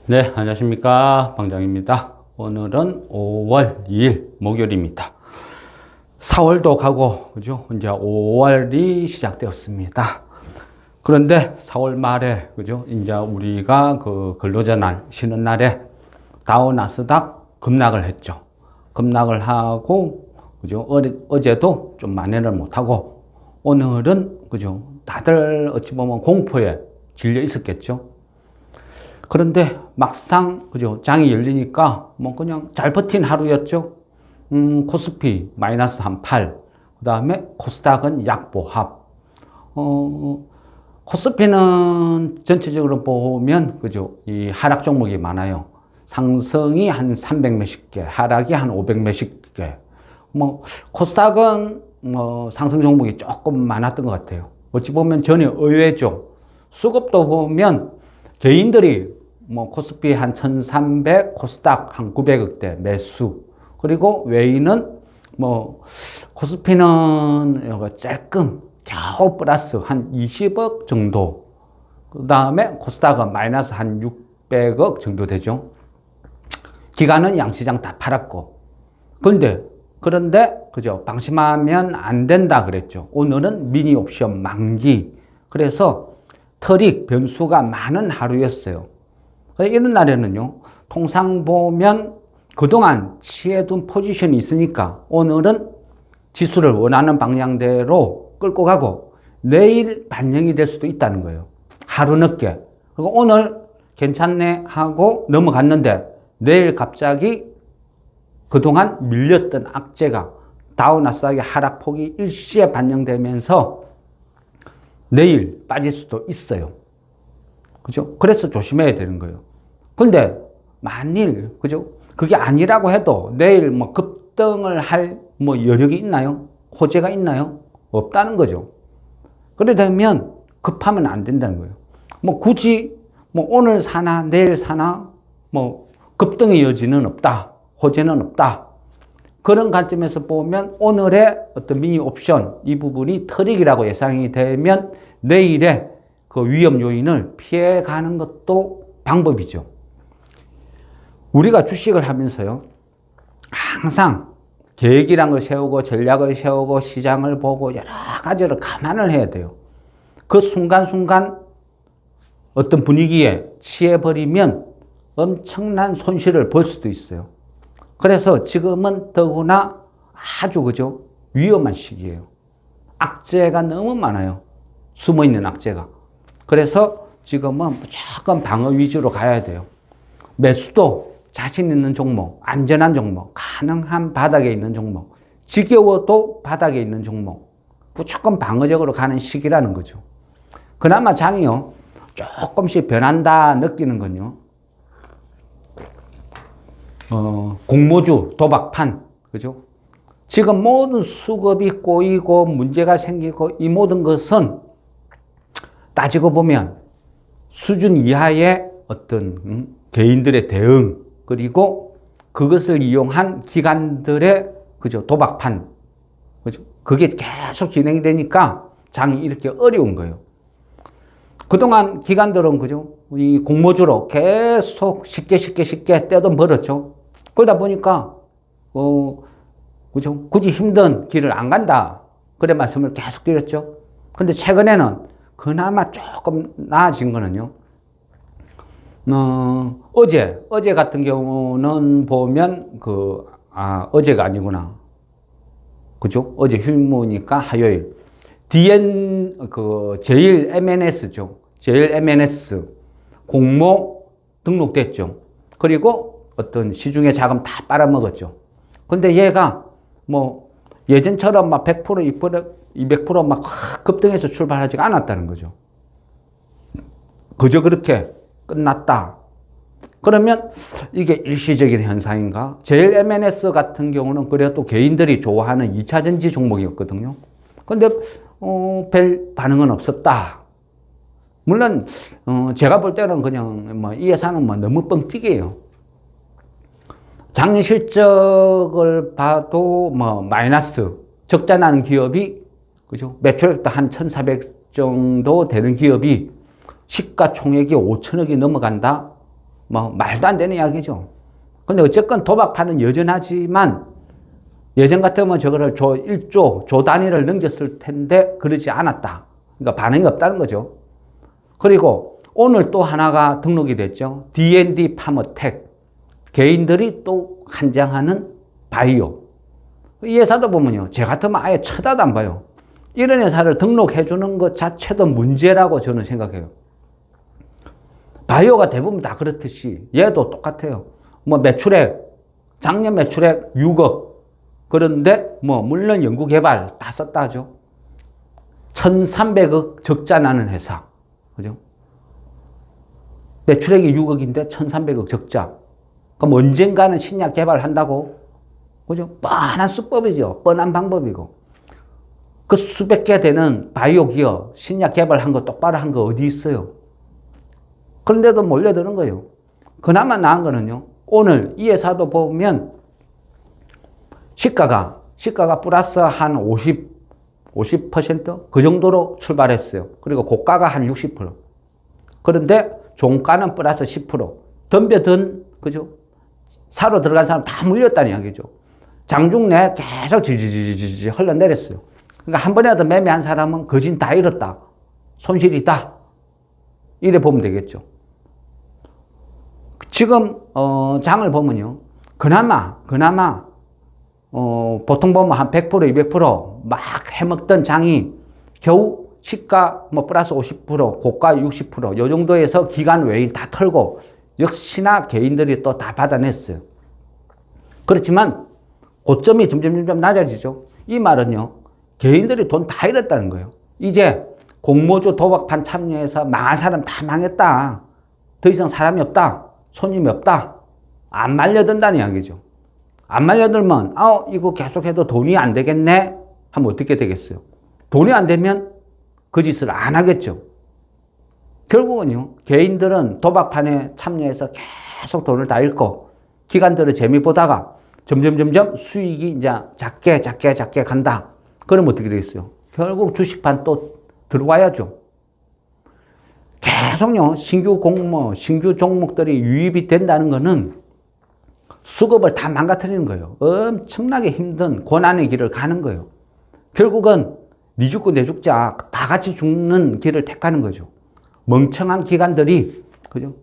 네, 안녕하십니까. 방장입니다. 오늘은 5월 2일 목요일입니다. 4월도 가고, 그죠? 이제 5월이 시작되었습니다. 그런데 4월 말에, 그죠? 이제 우리가 그 근로자 날, 쉬는 날에 다우 나스닥 급락을 했죠. 급락을 하고, 그죠? 어제도 좀 만회를 못하고, 오늘은, 그죠? 다들 어찌 보면 공포에 질려 있었겠죠. 그런데 막상 그죠 장이 열리니까 뭐 그냥 잘 버틴 하루였죠. 코스피 마이너스 한 8, 그 다음에 코스닥은 약보합. 코스피는 전체적으로 보면 그죠 이 하락 종목이 많아요. 상승이 한 300 몇십 개, 하락이 한 500 몇십 개. 뭐 코스닥은 뭐 상승 종목이 조금 많았던 것 같아요. 어찌 보면 전혀 의외죠. 수급도 보면 개인들이 뭐 코스피 한 1300, 코스닥 한 900억대 매수. 그리고 외인은 뭐 코스피는 짤끔 겨우 플러스 한 20억 정도. 그 다음에 코스닥은 마이너스 한 600억 정도 되죠. 기간은 양시장 다 팔았고. 그런데 그죠 방심하면 안 된다 그랬죠. 오늘은 미니 옵션 만기. 그래서 트릭 변수가 많은 하루였어요. 이런 날에는요, 통상 보면 그동안 취해둔 포지션이 있으니까 오늘은 지수를 원하는 방향대로 끌고 가고 내일 반영이 될 수도 있다는 거예요. 하루 늦게. 그리고 오늘 괜찮네 하고 넘어갔는데 내일 갑자기 그동안 밀렸던 악재가 다우나스닥의 하락폭이 일시에 반영되면서 내일 빠질 수도 있어요. 그죠? 그래서 조심해야 되는 거예요. 근데 만일 그죠? 그게 아니라고 해도 내일 뭐 급등을 할 뭐 여력이 있나요? 호재가 있나요? 없다는 거죠. 그래 되면 급하면 안 된다는 거예요. 뭐 굳이 뭐 오늘 사나 내일 사나 뭐 급등의 여지는 없다. 호재는 없다. 그런 관점에서 보면 오늘의 어떤 미니 옵션 이 부분이 트릭이라고 예상이 되면 내일의 그 위험 요인을 피해가는 것도 방법이죠. 우리가 주식을 하면서요, 항상 계획이란 걸 세우고 전략을 세우고 시장을 보고 여러 가지를 감안을 해야 돼요. 그 순간순간 어떤 분위기에 취해버리면 엄청난 손실을 볼 수도 있어요. 그래서 지금은 더구나 아주 그죠 위험한 시기예요. 악재가 너무 많아요. 숨어있는 악재가. 그래서 지금은 무조건 방어 위주로 가야 돼요. 매수도 자신 있는 종목, 안전한 종목, 가능한 바닥에 있는 종목, 지겨워도 바닥에 있는 종목, 무조건 방어적으로 가는 시기라는 거죠. 그나마 장이요, 조금씩 변한다 느끼는 건요, 공모주, 도박판, 그죠? 지금 모든 수급이 꼬이고 문제가 생기고 이 모든 것은 따지고 보면 수준 이하의 어떤 개인들의 대응 그리고 그것을 이용한 기관들의 그죠 도박판 그죠 그게 계속 진행이 되니까 장이 이렇게 어려운 거예요. 그동안 기관들은 그죠 이 공모주로 계속 쉽게 떼돈 벌었죠. 그러다 보니까 그죠 굳이 힘든 길을 안 간다 그래 말씀을 계속 드렸죠. 근데 최근에는 그나마 조금 나아진 거는요. 어제 같은 경우는 보면 어제가 아니구나. 그죠? 어제 휴무니까 화요일. 제일 MNS죠. 제일 MNS 공모 등록됐죠. 그리고 어떤 시중에 자금 다 빨아먹었죠. 근데 얘가 뭐 예전처럼 막 100%, 200% 막 급등해서 출발하지 않았다는 거죠. 그저 그렇게 끝났다. 그러면 이게 일시적인 현상인가? 제일 MNS 같은 경우는 그래도 개인들이 좋아하는 2차전지 종목이었거든요. 근데 별 반응은 없었다. 물론 제가 볼 때는 그냥 뭐 이 회사는 뭐 너무 뻥튀기예요. 작년 실적을 봐도 뭐 마이너스 적자 나는 기업이 그죠? 매출액도 한 1,400 정도 되는 기업이 시가총액이 5천억이 넘어간다? 뭐 말도 안 되는 이야기죠. 근데 어쨌건 도박판은 여전하지만 예전 같으면 저거를 1조, 조 단위를 넘겼을 텐데 그러지 않았다. 그러니까 반응이 없다는 거죠. 그리고 오늘 또 하나가 등록이 됐죠. D&D 파머텍. 개인들이 또 한장하는 바이오. 이 회사도 보면요. 제 같으면 아예 쳐다도 안 봐요. 이런 회사를 등록해 주는 것 자체도 문제라고 저는 생각해요. 바이오가 대부분 다 그렇듯이 얘도 똑같아요. 뭐 매출액, 작년 매출액 6억. 그런데 뭐 물론 연구개발 다 썼다 하죠. 1,300억 적자 나는 회사. 그죠? 매출액이 6억인데 1,300억 적자. 그럼 언젠가는 신약 개발한다고? 그죠? 뻔한 수법이죠. 뻔한 방법이고. 그 수백 개 되는 바이오 기업, 신약 개발한 거 똑바로 한 거 어디 있어요? 그런데도 몰려드는 거예요. 그나마 나은 거는요. 오늘 이 회사도 보면 시가가 플러스 한 50%? 그 정도로 출발했어요. 그리고 고가가 한 60%. 그런데 종가는 플러스 10%. 덤벼든, 그죠? 사러 들어간 사람 다 물렸다는 이야기죠. 장중내 계속 질질질질 흘러내렸어요. 그러니까 한 번이라도 매매한 사람은 거진 다 잃었다. 손실이다. 이래 보면 되겠죠. 지금, 장을 보면요. 그나마, 보통 보면 한 100%, 200% 막 해먹던 장이 겨우 시가 뭐 플러스 50%, 고가 60%, 요 정도에서 기간 외인 다 털고 역시나 개인들이 또 다 받아냈어요. 그렇지만 고점이 점점 낮아지죠. 이 말은요. 개인들이 돈 다 잃었다는 거예요. 이제 공모주 도박판 참여해서 망한 사람 다 망했다. 더 이상 사람이 없다. 손님이 없다. 안 말려든다는 이야기죠. 안 말려들면 이거 계속해도 돈이 안 되겠네 하면 어떻게 되겠어요? 돈이 안 되면 그 짓을 안 하겠죠. 결국은요. 개인들은 도박판에 참여해서 계속 돈을 다 잃고 기관들은 재미 보다가 점점 수익이 이제 작게 간다. 그러면 어떻게 되겠어요? 결국 주식판 또 들어와야죠. 계속요. 신규 공모, 신규 종목들이 유입이 된다는 거는 수급을 다 망가뜨리는 거예요. 엄청나게 힘든 고난의 길을 가는 거예요. 결국은 니 죽고 내 죽자 다 같이 죽는 길을 택하는 거죠. 멍청한 기관들이 그죠?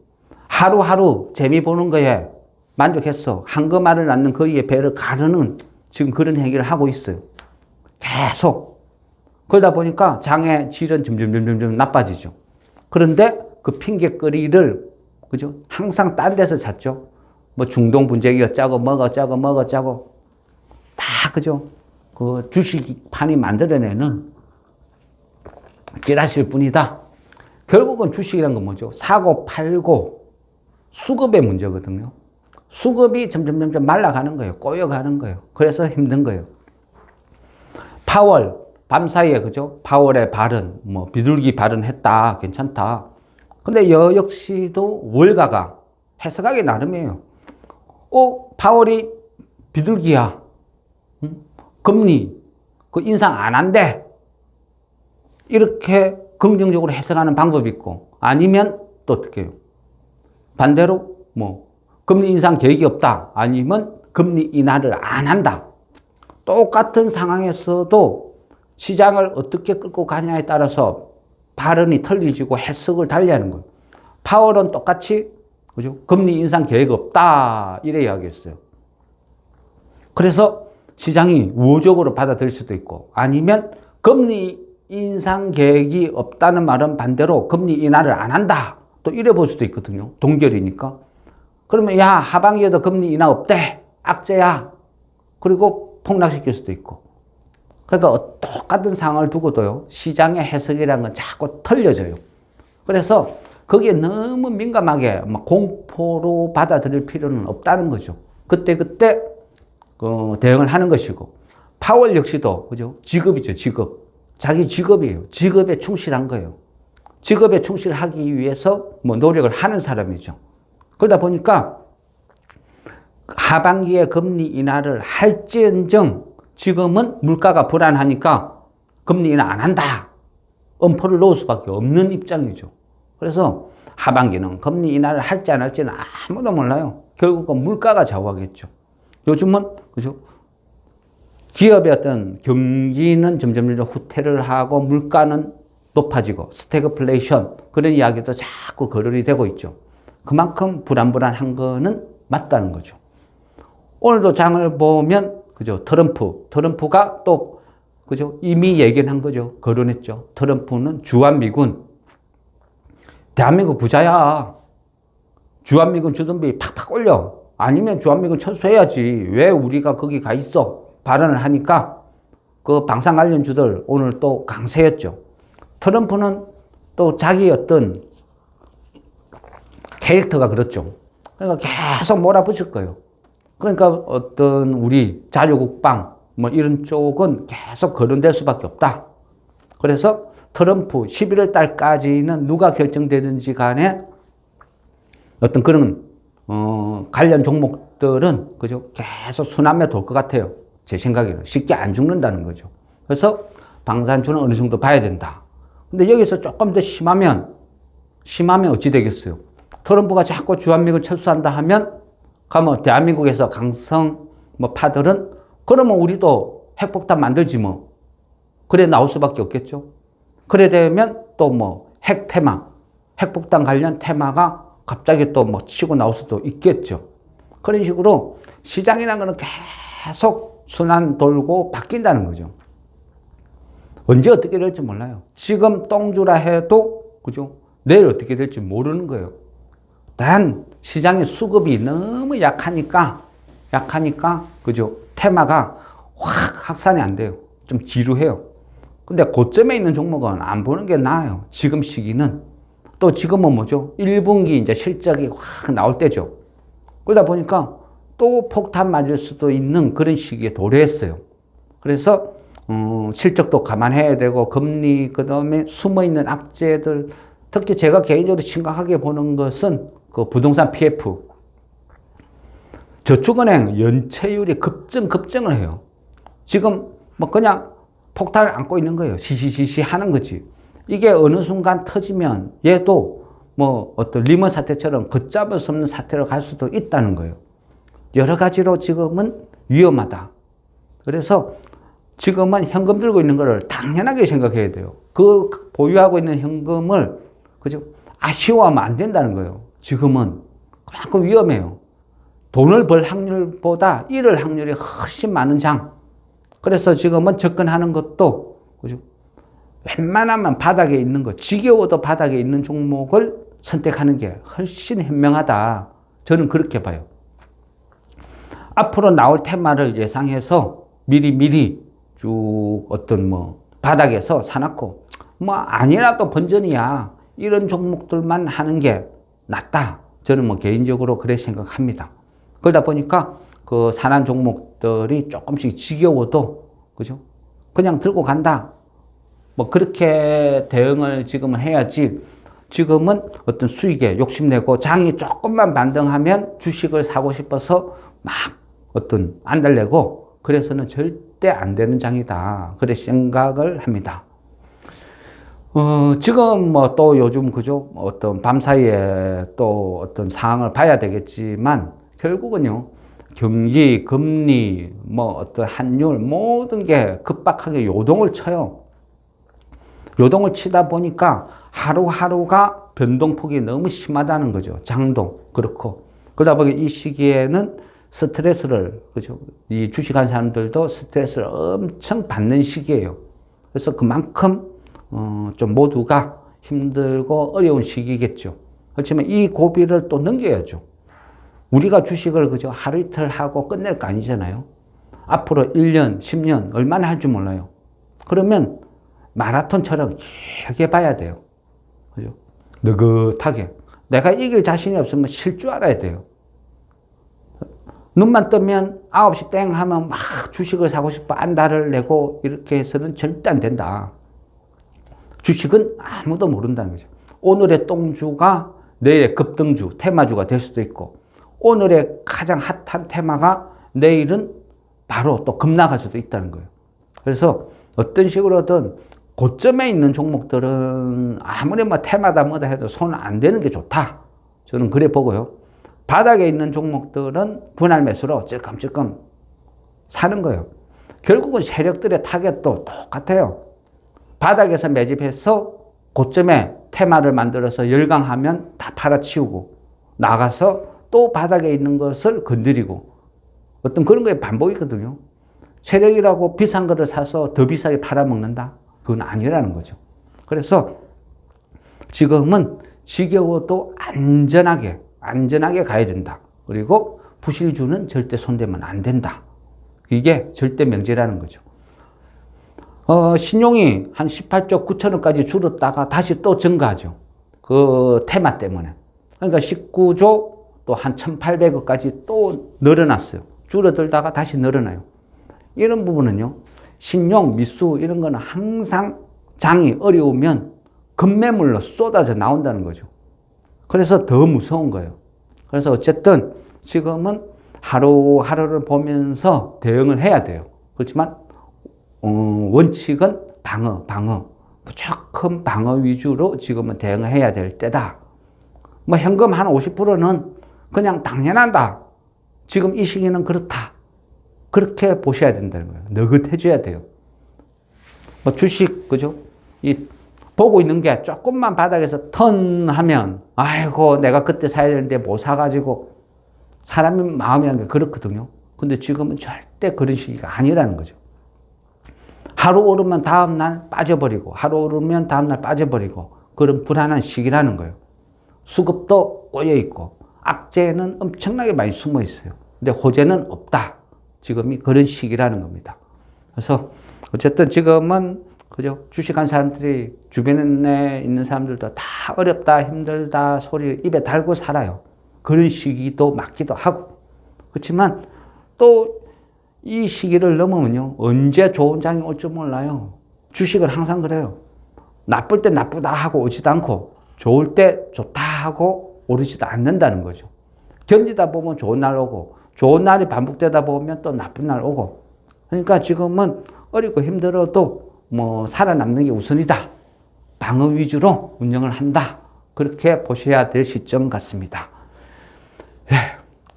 하루하루 재미 보는 거에 만족했어. 한금알을 낳는 거위의 배를 가르는 지금 그런 행위를 하고 있어요. 계속. 그러다 보니까 장의 질은 점점 나빠지죠. 그런데 그 핑계거리를 그죠? 항상 딴 데서 찾죠. 뭐 중동 분쟁이 어쩌고 뭐가 어쩌고 다 그죠? 그 주식판이 만들어내는 찌라시일 뿐이다. 결국은 주식이란 건 뭐죠? 사고 팔고 수급의 문제거든요. 수급이 점점 말라가는 거예요. 꼬여가는 거예요. 그래서 힘든 거예요. 파월 밤사이에 그죠? 파월의 발언, 뭐 비둘기 발언했다, 괜찮다. 근데 역시도 월가가 해석하기 나름이에요. 파월이 비둘기야. 금리 그 인상 안 한대. 이렇게 긍정적으로 해석하는 방법이 있고 아니면 또 어떻게 해요? 반대로 뭐 금리 인상 계획이 없다. 아니면 금리 인하를 안 한다. 똑같은 상황에서도 시장을 어떻게 끌고 가냐에 따라서 발언이 틀리지고 해석을 달리하는 거예요. 파월은 똑같이 그죠? 금리 인상 계획 없다. 이래 이야기했어요. 그래서 시장이 우호적으로 받아들일 수도 있고 아니면 금리 인상 계획이 없다는 말은 반대로 금리 인하를 안 한다. 또 이래 볼 수도 있거든요. 동결이니까. 그러면 야 하반기에도 금리 인하 없대. 악재야. 그리고 폭락시킬 수도 있고. 그러니까 똑같은 상황을 두고도요. 시장의 해석이라는 건 자꾸 틀려져요. 그래서 거기에 너무 민감하게 공포로 받아들일 필요는 없다는 거죠. 그때 대응을 하는 것이고 파월 역시도 그죠? 직업이죠. 직업. 자기 직업이에요. 직업에 충실한 거예요. 직업에 충실하기 위해서 뭐 노력을 하는 사람이죠. 그러다 보니까 하반기에 금리 인하를 할지언정 지금은 물가가 불안하니까 금리 인하 안 한다. 엄포를 놓을 수밖에 없는 입장이죠. 그래서 하반기는 금리 인하를 할지 안 할지는 아무도 몰라요. 결국은 물가가 좌우하겠죠. 요즘은 그죠? 기업의 어떤 경기는 점점 후퇴를 하고 물가는 높아지고 스태그플레이션 그런 이야기도 자꾸 거론이 되고 있죠. 그만큼 불안불안한 거는 맞다는 거죠. 오늘도 장을 보면 그죠? 트럼프가 또 그죠? 이미 예견한 거죠. 거론했죠. 트럼프는 주한미군 대한민국 부자야. 주한미군 주둔비 팍팍 올려. 아니면 주한미군 철수해야지. 왜 우리가 거기 가 있어? 발언을 하니까 그 방산 관련주들 오늘 또 강세였죠. 트럼프는 또 자기 어떤 캐릭터가 그렇죠. 그러니까 계속 몰아붙일 거예요. 그러니까 어떤 우리 자유국방 뭐 이런 쪽은 계속 거론될 수밖에 없다. 그래서 트럼프 11월 달까지는 누가 결정되든지 간에 어떤 그런 관련 종목들은 그죠? 계속 순환매 돌 것 같아요. 제 생각에는 쉽게 안 죽는다는 거죠. 그래서 방산주는 어느 정도 봐야 된다. 근데 여기서 조금 더 심하면 어찌 되겠어요? 트럼프가 자꾸 주한미군 철수한다 하면 가면 대한민국에서 강성 뭐 파들은 그러면 우리도 핵폭탄 만들지 뭐. 그래 나올 수밖에 없겠죠. 그래 되면 또 뭐 핵 테마, 핵폭탄 관련 테마가 갑자기 또 뭐 치고 나올 수도 있겠죠. 그런 식으로 시장이라는 거는 계속 순환 돌고 바뀐다는 거죠. 언제 어떻게 될지 몰라요. 지금 똥주라 해도 그죠? 내일 어떻게 될지 모르는 거예요. 단 시장의 수급이 너무 약하니까 그죠? 테마가 확 확산이 안 돼요. 좀 지루해요. 근데 고점에 있는 종목은 안 보는 게 나아요. 지금 시기는. 또 지금은 뭐죠? 1분기 이제 실적이 확 나올 때죠. 그러다 보니까 또 폭탄 맞을 수도 있는 그런 시기에 도래했어요. 그래서 실적도 감안해야 되고 금리 그다음에 숨어있는 악재들 특히 제가 개인적으로 심각하게 보는 것은 그 부동산 PF 저축은행 연체율이 급증을 해요. 지금 뭐 그냥 폭탄을 안고 있는 거예요. 시시시시 하는 거지. 이게 어느 순간 터지면 얘도 뭐 어떤 리먼 사태처럼 걷잡을 수 없는 사태로 갈 수도 있다는 거예요. 여러 가지로 지금은 위험하다. 그래서 지금은 현금 들고 있는 거를 당연하게 생각해야 돼요. 그 보유하고 있는 현금을 그죠? 아쉬워하면 안 된다는 거예요. 지금은 그만큼 위험해요. 돈을 벌 확률보다 잃을 확률이 훨씬 많은 장. 그래서 지금은 접근하는 것도 그죠? 웬만하면 바닥에 있는 거, 지겨워도 바닥에 있는 종목을 선택하는 게 훨씬 현명하다. 저는 그렇게 봐요. 앞으로 나올 테마를 예상해서 미리 쭉 어떤 뭐 바닥에서 사놓고 뭐 아니라도 번전이야. 이런 종목들만 하는 게 낫다. 저는 뭐 개인적으로 그래 생각합니다. 그러다 보니까 그 산한 종목들이 조금씩 지겨워도 그죠? 그냥 들고 간다. 뭐 그렇게 대응을 지금은 해야지. 지금은 어떤 수익에 욕심내고 장이 조금만 반등하면 주식을 사고 싶어서 막 어떤 안 달래고 그래서는 절대 안 되는 장이다. 그래 생각을 합니다. 지금 뭐 또 요즘 그죠? 어떤 밤사이에 또 어떤 상황을 봐야 되겠지만 결국은요. 경기, 금리, 뭐 어떤 환율 모든 게 급박하게 요동을 쳐요. 요동을 치다 보니까 하루하루가 변동폭이 너무 심하다는 거죠. 장동 그렇고 그러다 보니 이 시기에는 스트레스를 그죠? 이 주식한 사람들도 스트레스를 엄청 받는 시기예요. 그래서 그만큼 좀 모두가 힘들고 어려운 시기겠죠. 그렇지만 이 고비를 또 넘겨야죠. 우리가 주식을 그죠? 하루 이틀 하고 끝낼 거 아니잖아요. 앞으로 1년, 10년 얼마나 할 줄 몰라요. 그러면 마라톤처럼 길게 봐야 돼요. 그죠? 느긋하게. 내가 이길 자신이 없으면 쉴 줄 알아야 돼요. 눈만 뜨면 9시 땡 하면 막 주식을 사고 싶어 안달을 내고 이렇게 해서는 절대 안 된다. 주식은 아무도 모른다는 거죠. 오늘의 똥주가 내일의 급등주, 테마주가 될 수도 있고 오늘의 가장 핫한 테마가 내일은 바로 또 급나갈 수도 있다는 거예요. 그래서 어떤 식으로든 고점에 있는 종목들은 아무리 뭐 테마다 뭐다 해도 손 안 대는 게 좋다. 저는 그래 보고요. 바닥에 있는 종목들은 분할 매수로 찔끔찔끔 사는 거예요. 결국은 세력들의 타겟도 똑같아요. 바닥에서 매집해서 고점에 테마를 만들어서 열강하면 다 팔아치우고 나가서 또 바닥에 있는 것을 건드리고 어떤 그런 거에 반복이거든요. 세력이라고 비싼 거를 사서 더 비싸게 팔아먹는다? 그건 아니라는 거죠. 그래서 지금은 지겨워도 안전하게 가야 된다. 그리고 부실주는 절대 손대면 안 된다. 이게 절대 명제라는 거죠. 신용이 한 18조 9천억까지 줄었다가 다시 또 증가하죠. 그 테마 때문에. 그러니까 19조 또 한 1,800억까지 또 늘어났어요. 줄어들다가 다시 늘어나요. 이런 부분은요, 신용, 미수 이런 거는 항상 장이 어려우면 급매물로 쏟아져 나온다는 거죠. 그래서 더 무서운 거예요. 그래서 어쨌든 지금은 하루하루를 보면서 대응을 해야 돼요. 그렇지만 원칙은 방어. 무조건 방어 위주로 지금은 대응을 해야 될 때다. 뭐 현금 한 50%는 그냥 당연하다. 지금 이 시기는 그렇다. 그렇게 보셔야 된다는 거예요. 느긋해져야 돼요. 뭐 주식, 그죠? 보고 있는 게 조금만 바닥에서 턴하면, 아이고, 내가 그때 사야 되는데 못 사가지고, 사람이 마음이라는 게 그렇거든요. 근데 지금은 절대 그런 시기가 아니라는 거죠. 하루 오르면 다음날 빠져버리고, 하루 오르면 다음날 빠져버리고, 그런 불안한 시기라는 거예요. 수급도 꼬여있고, 악재는 엄청나게 많이 숨어 있어요. 근데 호재는 없다. 지금이 그런 시기라는 겁니다. 그래서 어쨌든 지금은 그죠? 주식한 사람들이 주변에 있는 사람들도 다 어렵다, 힘들다 소리 입에 달고 살아요. 그런 시기도 맞기도 하고. 그렇지만 또 이 시기를 넘으면요, 언제 좋은 장이 올 줄 몰라요. 주식은 항상 그래요. 나쁠 때 나쁘다 하고 오지도 않고, 좋을 때 좋다 하고 오르지도 않는다는 거죠. 견디다 보면 좋은 날 오고, 좋은 날이 반복되다 보면 또 나쁜 날 오고. 그러니까 지금은 어렵고 힘들어도 뭐 살아남는 게 우선이다. 방어 위주로 운영을 한다. 그렇게 보셔야 될 시점 같습니다.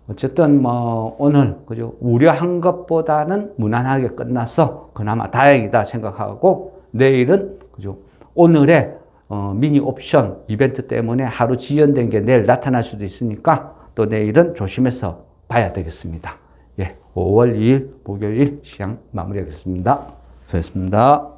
어쨌든 뭐 오늘 그죠, 우려한 것보다는 무난하게 끝나서 그나마 다행이다 생각하고, 내일은 그죠, 오늘의 미니 옵션 이벤트 때문에 하루 지연된 게 내일 나타날 수도 있으니까 또 내일은 조심해서 봐야 되겠습니다. 5월 2일 목요일 시장 마무리하겠습니다. 수고하셨습니다.